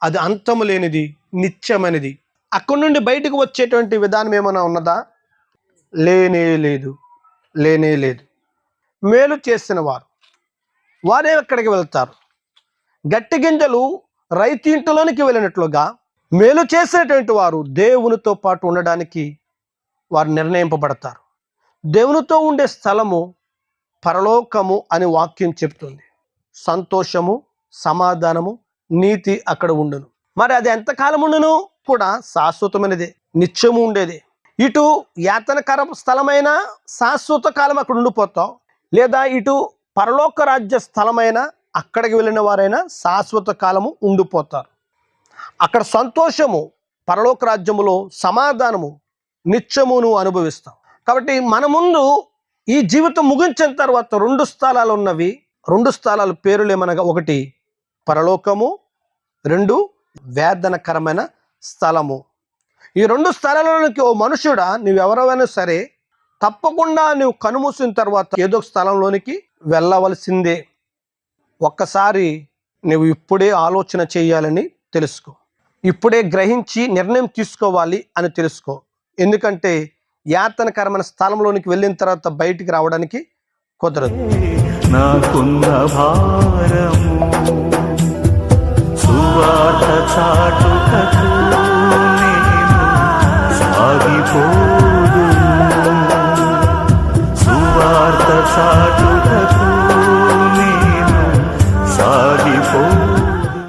అది అంతము లేనిది, నిత్యమైనది. అక్కడి నుండి బయటకు వచ్చేటువంటి విధానం ఏమైనా ఉన్నదా? లేనే లేదు, లేనే లేదు. మేలు చేసిన వారే ఎక్కడికి వెళ్తారు? గట్టి గింజలు రైతు ఇంటిలోనికి వెళ్ళినట్లుగా మేలు చేసేటువంటి వారు దేవునితో పాటు ఉండడానికి వారు నిర్ణయింపబడతారు. దేవునితో ఉండే స్థలము పరలోకము అని వాక్యం చెప్తుంది. సంతోషము, సమాధానము, నీతి అక్కడ ఉండును. మరి అది ఎంతకాలం ఉండును? కూడా శాశ్వతమైనదే, నిత్యము ఉండేదే. ఇటు యాతనకర స్థలమైన శాశ్వత కాలం అక్కడ ఉండిపోతాం, లేదా ఇటు పరలోక రాజ్య స్థలమైన అక్కడికి వెళ్ళిన వారైనా శాశ్వత కాలము ఉండిపోతారు. అక్కడ సంతోషము, పరలోక రాజ్యములో సమాధానము, నిత్యమును అనుభవిస్తాం. కాబట్టి మన ముందు ఈ జీవితం ముగించిన తర్వాత 2 స్థలాలు ఉన్నవి. 2 స్థలాల పేర్లు ఏమనగా, 1 పరలోకము, 2 వేదనకరమైన స్థలము. ఈ 2 స్థలాలలోనికి ఓ మనుషుడా, నువ్వెవరైనా సరే తప్పకుండా నువ్వు కనుమూసిన తర్వాత ఏదో స్థలంలోనికి వెళ్ళవలసిందే. ఒక్కసారి నువ్వు ఇప్పుడే ఆలోచన చేయాలని తెలుసుకో, ఇప్పుడే గ్రహించి నిర్ణయం తీసుకోవాలి అని తెలుసుకో. ఎందుకంటే యాతనకరమైన స్థలంలోనికి వెళ్ళిన తర్వాత బయటికి రావడానికి కుదరదు. నాకున్న భారము సువార్త చాటుటకు